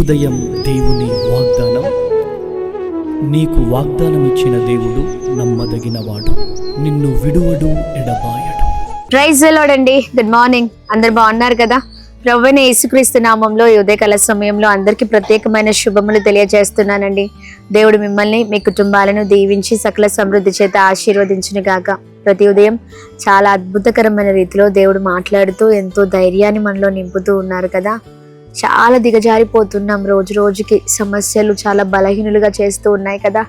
ఉదయం దేవుని వాగ్దానం. నీకు వాగ్దానం ఇచ్చిన దేవుడు నమ్మదగినవాడు, నిన్ను విడువడు, ఎడబాయడు. ప్రైజ్ ది లార్డ్ అండి. Good morning. అందరు బాగున్నారు కదా? ప్రభువైన యేసుక్రీస్తు నామంలో ఈ ఉదయకాల సమయంలో అందరికీ ప్రత్యేకమైన శుభములు తెలియజేస్తున్నానండి. దేవుడు మిమ్మల్ని, మీ కుటుంబాలను దీవించి సకల సమృద్ధి చేత ఆశీర్వదించును గాక. ప్రతి ఉదయం చాలా అద్భుతకరమైన రీతిలో దేవుడు మాట్లాడుతూ ఎంతో ధైర్యాన్ని మనలో నింపుతూ ఉన్నారు కదా. చాలా దిగజారిపోతున్నాం, రోజు రోజుకి సమస్యలు చాలా బలహీనులుగా చేస్తూ ఉన్నాయి కదా.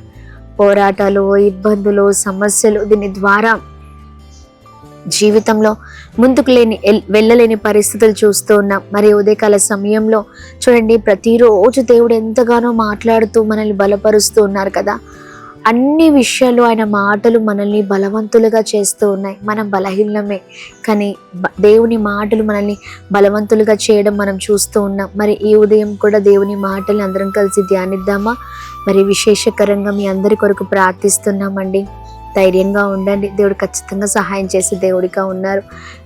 పోరాటాలు, ఇబ్బందులు, సమస్యలు, దీని ద్వారా జీవితంలో ముందుకు వెళ్ళలేని పరిస్థితులు చూస్తూ ఉన్నాం. మరి ఉదయకాల సమయంలో చూడండి, ప్రతిరోజు దేవుడు ఎంతగానో మాట్లాడుతూ మనల్ని బలపరుస్తూ ఉన్నారు కదా. అన్ని విషయాలు ఆయన మాటలు మనల్ని బలవంతులుగా చేస్తూ ఉన్నాయి. మనం బలహీనమే, కానీ దేవుని మాటలు మనల్ని బలవంతులుగా చేయడం మనం చూస్తూ ఉన్నాం. మరి ఈ ఉదయం కూడా దేవుని మాటల్ని అందరం కలిసి ధ్యానిద్దామా? మరి విశేషకరంగా మీ అందరి కొరకు ప్రార్థిస్తున్నామండి. ధైర్యంగా ఉండండి, దేవుడు ఖచ్చితంగా సహాయం చేసే దేవుడిగా ఉన్నారు.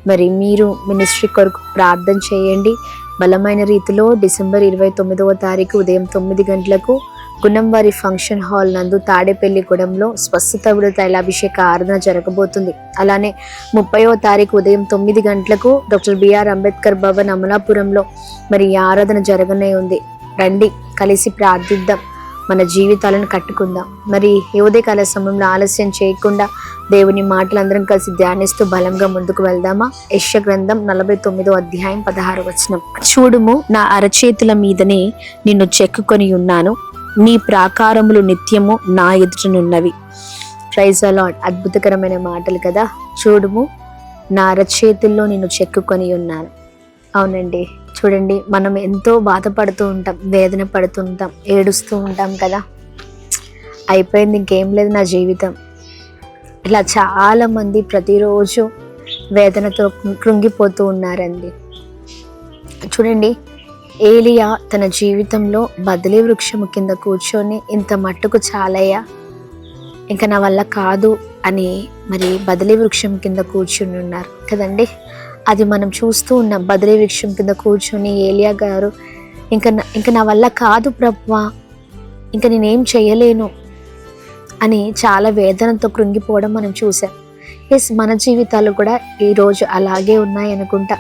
మరి మీరు మినిస్ట్రీ కొరకు ప్రార్థన చేయండి. బలమైన రీతిలో డిసెంబర్ 29వ తారీఖు ఉదయం 9 గంటలకు గుణంవారి ఫంక్షన్ హాల్ నందు తాడేపల్లిగూడెంలో స్వస్థత తైలాభిషేక ఆరాధన జరగబోతుంది. అలానే 30వ తారీఖు ఉదయం 9 గంటలకు డాక్టర్ బిఆర్ అంబేద్కర్ భవన్ అమలాపురంలో మరి ఈ ఆరాధన జరగనే ఉంది. రండి, కలిసి ప్రార్థిద్దాం, మన జీవితాలను కట్టుకుందాం. మరి ఈ ఉదయకాల సమయంలో ఆలస్యం చేయకుండా దేవుని మాటలు అందరం కలిసి ధ్యానిస్తూ బలంగా ముందుకు వెళ్దామా? యెషయా గ్రంథం 49వ అధ్యాయం 16వ వచనం. చూడుము, నా అరచేతుల మీదనే నిన్ను చెక్కుకొని ఉన్నాను, నీ ప్రాకారములు నిత్యము నా ఎదుటనున్నవి. Praise the Lord. అద్భుతకరమైన మాటలు కదా. చూడుము, నా అరచేతుల్లో నిన్ను చెక్కుకొని ఉన్నాను. అవునండి, చూడండి, మనం ఎంతో బాధపడుతూ ఉంటాం, వేదన పడుతూ ఉంటాం, ఏడుస్తూ ఉంటాం కదా. అయిపోయింది, ఇంకేం లేదు నా జీవితం. ఇలా చాలా మంది ప్రతిరోజు వేదనతో కృంగిపోతూ ఉన్నారండి. చూడండి, ఏలియా తన జీవితంలో బదలీ వృక్షము కింద కూర్చొని ఇంత మట్టుకు చాలయ్యా, ఇంకా నా వల్ల కాదు అని మరి బదలీ వృక్షం కింద కూర్చుని ఉన్నారు కదండి. అది మనం చూస్తూ ఉన్నాం. బదలీ వృక్షం కింద కూర్చొని ఏలియా గారు ఇంకా నా వల్ల కాదు ప్రభువా, ఇంకా నేనేం చేయలేను అని చాలా వేదనతో కృంగిపోవడం మనం చూసాం. ఎస్, మన జీవితాలు కూడా ఈరోజు అలాగే ఉన్నాయి అనుకుంటా.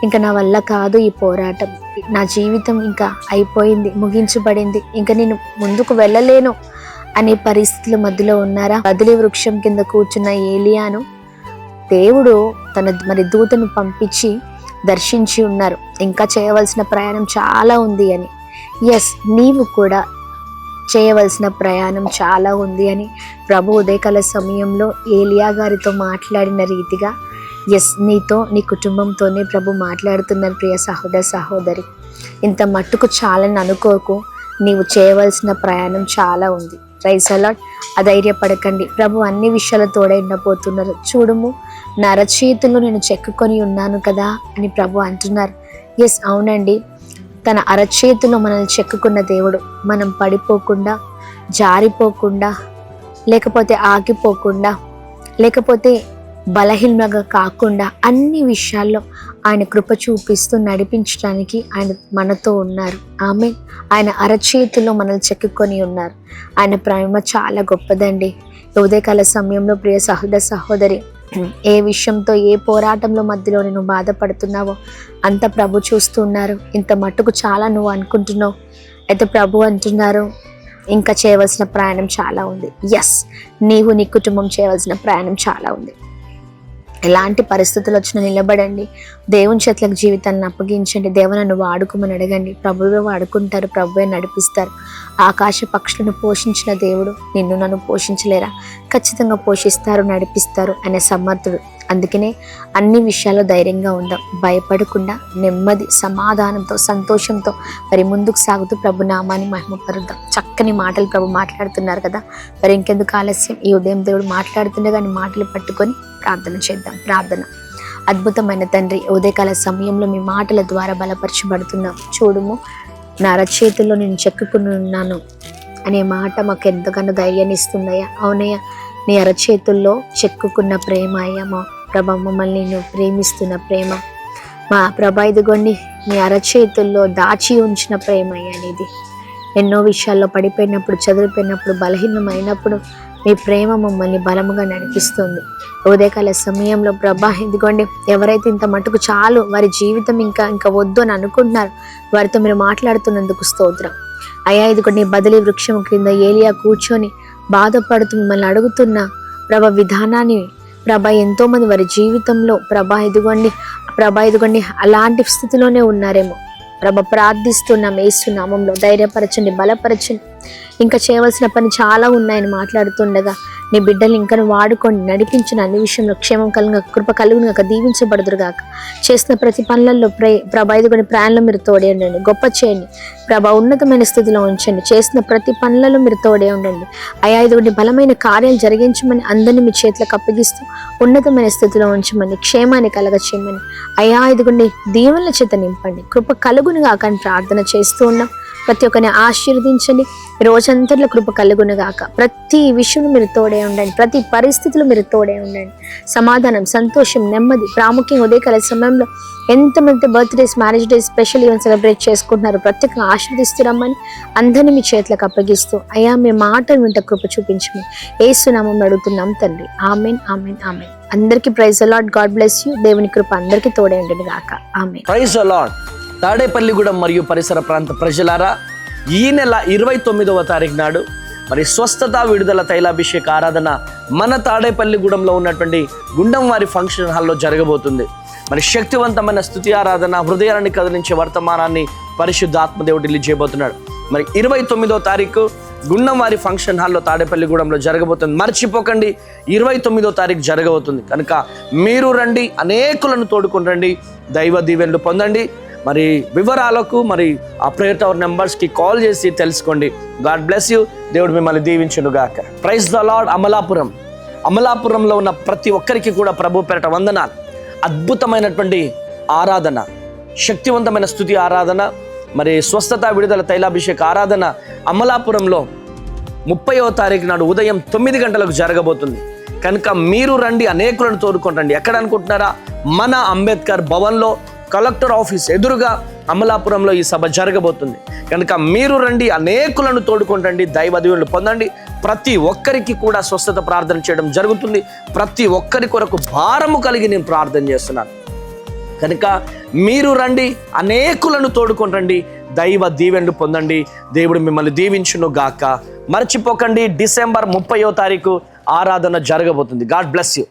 ఇంకా నా వల్ల కాదు ఈ పోరాటం, నా జీవితం ఇంకా అయిపోయింది, ముగించబడింది, ఇంకా నేను ముందుకు వెళ్ళలేను అనే పరిస్థితుల మధ్యలో ఉన్నారా? బదలీ వృక్షం కింద కూర్చున్న ఏలియాను దేవుడు తన మరి దూతను పంపించి దర్శించి ఉన్నారు. ఇంకా చేయవలసిన ప్రయాణం చాలా ఉంది అని. ఎస్, నీవు కూడా చేయవలసిన ప్రయాణం చాలా ఉంది అని ప్రభు ఉదయకాల సమయంలో ఏలియా గారితో మాట్లాడిన రీతిగా ఎస్, నీతో, నీ కుటుంబంతోనే ప్రభు మాట్లాడుతున్నారు. ప్రియ సహోదర సహోదరి, ఇంత మట్టుకు చాలని అనుకోకు, నీవు చేయవలసిన ప్రయాణం చాలా ఉంది. Praise the Lord. అధైర్యపడకండి, ప్రభు అన్ని విషయాలు తోడైండబోతున్నారు. చూడుము, నా అరచేతుల్లో నేను చెక్కుకొని ఉన్నాను కదా అని ప్రభు అంటున్నారు. ఎస్, అవునండి, తన అరచేతుల్లో మనల్ని చెక్కుకున్న దేవుడు మనం పడిపోకుండా, జారిపోకుండా, లేకపోతే ఆగిపోకుండా, లేకపోతే బలహీనంగా కాకుండా అన్ని విషయాల్లో ఆయన కృప చూపిస్తూ నడిపించడానికి ఆయన మనతో ఉన్నారు. ఆమె ఆయన అరచేతుల్లో మనల్ని చెక్కుకొని ఉన్నారు. ఆయన ప్రేమ చాలా గొప్పదండి. ఉదయకాల సమయంలో ప్రియ సహోదర సహోదరి, ఏ విషయంతో, ఏ పోరాటంలో మధ్యలో నువ్వు బాధపడుతున్నావో అంత ప్రభు చూస్తున్నారు. ఇంత మట్టుకు చాలా నువ్వు అనుకుంటున్నావు, అయితే ప్రభు అంటున్నారు ఇంకా చేయవలసిన ప్రయాణం చాలా ఉంది. ఎస్, నీవు, నీ కుటుంబం చేయవలసిన ప్రయాణం చాలా ఉంది. ఎలాంటి పరిస్థితులు వచ్చినా నిలబడండి, దేవుని చేతులకు జీవితాన్ని అప్పగించండి, దేవుని వాడుకోమని అడగండి. ప్రభువే వాడుకుంటారు, ప్రభువే నడిపిస్తారు. ఆకాశ పక్షులను పోషించిన దేవుడు నిన్ను నన్ను పోషించలేరా? ఖచ్చితంగా పోషిస్తారు, నడిపిస్తారు అనే సమర్థుడు. అందుకనే అన్ని విషయాల్లో ధైర్యంగా ఉందాం, భయపడకుండా నెమ్మది, సమాధానంతో, సంతోషంతో మరి ముందుకు సాగుతూ ప్రభు నామాన్ని మహిమపరుద్దాం. చక్కని మాటలు ప్రభు మాట్లాడుతున్నారు కదా. మరి ఇంకెందుకు ఆలస్యం? ఈ ఉదయం దేవుడు మాట్లాడుతుండగా నీ మాటలు పట్టుకొని ప్రార్థన చేద్దాం. ప్రార్థన. అద్భుతమైన తండ్రి, ఉదయకాల సమయంలో మీ మాటల ద్వారా బలపరచబడుతున్నాం. చూడుము, నా అరచేతుల్లో నేను చెక్కుకుని ఉన్నాను అనే మాట మాకు ఎంతగానో ధైర్యాన్ని ఇస్తుందయ్యా. అవునయ్యా, నీ అరచేతుల్లో చెక్కుకున్న ప్రేమ అయ్యా మా ప్రభ, మమ్మల్ని నువ్వు ప్రేమిస్తున్న ప్రేమ, మా ప్రభా ఇదిగోండి మీ అరచేతుల్లో దాచి ఉంచిన ప్రేమ అనేది ఎన్నో విషయాల్లో పడిపోయినప్పుడు, చదివిపోయినప్పుడు, బలహీనమైనప్పుడు మీ ప్రేమ మమ్మల్ని బలముగా నడిపిస్తుంది. ఉదయకాల సమయంలో ప్రభా ఇదిగోండి ఎవరైతే ఇంత మటుకు చాలు, వారి జీవితం ఇంకా వద్దు అని అనుకుంటున్నారు, వారితో మీరు మాట్లాడుతున్నందుకు స్తోత్రం అయ్యా. ఇదిగోండి బదిలీ వృక్షం క్రింద ఏలియా కూర్చొని బాధపడుతూ మిమ్మల్ని అడుగుతున్న ప్రభా విధానాన్ని ఎంతో మంది వారి జీవితంలో ఇదిగోండి అలాంటి స్థితిలోనే ఉన్నారేమో ప్రార్థిస్తున్నాం యేసు నామములో. ధైర్యపరచండి, బలపరచండి. ఇంకా చేయవలసిన పని చాలా ఉన్నాయని మాట్లాడుతుండగా నీ బిడ్డలు ఇంకా వాడుకోండి, నడిపించిన అన్ని విషయంలో క్షేమం కలుగుగా, కృప కలుగునుగాక, దీవించబడుదురుగాక. చేసిన ప్రతి పనులలో ఇదిగోండి ప్రయాణంలో మీరు తోడే ఉండండి, గొప్ప చేయండి ఉన్నతమైన స్థితిలో ఉంచండి. చేసిన ప్రతి పనులలో మీరు తోడే ఉండండి అయ్యా. ఇదిగోండి బలమైన కార్యాలు జరిగించమని అందరినీ మీ చేతులకు అప్పగిస్తూ ఉన్నతమైన స్థితిలో ఉంచమని, క్షేమాన్ని కలగ చేయమని అయ్యా. ఇదిగోండి దీవెనల చేత నింపండి, కృప కలుగునుగాక అని ప్రార్థన చేస్తూ ఉన్నాం. ప్రతి ఒక్కరిని ఆశీర్వదించండి, రోజంతట్లో కృప కలుగునుగాక. ప్రతి విషయంలో మీరు తోడే ఉండండి, ప్రతి పరిస్థితుల్లో మీరు తోడే ఉండండి. సమాధానం, సంతోషం, నెమ్మది, ప్రాముఖ్యంగా ఉదయకాల సమయంలో ఎంతమంది birthdays, marriage days, special event celebrate చేసుకుంటున్నారు, ప్రత్యేకంగా ఆశీర్వదిస్తున్నామని అందరినీ మీ చేతులకు అప్పగిస్తూ అయ్యా మీ మాటలు వింట కృప చూపించమని యేసు నామములో అడుగుతున్నాం తండ్రి. Amen, amen, amen. అందరికీ praise the Lord. God bless you. దేవుని కృప అందరికీ తోడే ఉండండి గాక. Amen. Praise the Lord. Tadepalligudem మరియు పరిసర ప్రాంత ప్రజలారా, ఈ నెల 29వ తారీఖు నాడు మరి స్వస్థత విడుదల తైలాభిషేక ఆరాధన మన తాడేపల్లిగూడెంలో ఉన్నటువంటి గుండం వారి ఫంక్షన్ హాల్లో జరగబోతుంది. మరి శక్తివంతమైన స్తుతి ఆరాధన, హృదయాన్ని కదిలించే వర్తమానాన్ని పరిశుద్ధ ఆత్మదేవుడు రిలీజ్ చేయబోతున్నాడు. మరి 29వ తారీఖు గుండం వారి ఫంక్షన్ హాల్లో తాడేపల్లిగూడెంలో జరగబోతుంది. మర్చిపోకండి, 29వ తారీఖు జరగబోతుంది కనుక మీరు రండి, అనేకులను తోడుకొని రండి, దైవ దీవెనలు పొందండి. మరి వివరాలకు మరి ఆ ప్రేయర్ టవర్ నెంబర్స్కి కాల్ చేసి తెలుసుకోండి. God bless you. దేవుడు మిమ్మల్ని దీవించును గాక. Praise the Lord. అమలాపురంలో ఉన్న ప్రతి ఒక్కరికి కూడా ప్రభు పేరట వందనాలు. అద్భుతమైనటువంటి ఆరాధన, శక్తివంతమైన స్తుతి ఆరాధన, మరి స్వస్థత విడుదల తైలాభిషేక ఆరాధన అమలాపురంలో 30వ తారీఖు నాడు ఉదయం 9 గంటలకు జరగబోతుంది కనుక మీరు రండి, అనేకులను తోడుకుంటండి. ఎక్కడ అనుకుంటున్నారా? మన అంబేద్కర్ భవన్లో కలెక్టర్ ఆఫీస్ ఎదురుగా అమలాపురంలో ఈ సభ జరగబోతుంది కనుక మీరు రండి, అనేకులను తోడుకుంటండి, దైవ దీవెనలు పొందండి. ప్రతి ఒక్కరికి కూడా స్వస్థత ప్రార్థన చేయడం జరుగుతుంది. ప్రతి ఒక్కరి కొరకు భారము కలిగి నేను ప్రార్థన చేస్తున్నాను కనుక మీరు రండి, అనేకులను తోడుకొని దైవ దీవెనలు పొందండి. దేవుడు మిమ్మల్ని దీవించును గాక. మర్చిపోకండి, డిసెంబర్ 30వ తారీఖు ఆరాధన జరగబోతుంది. God bless you.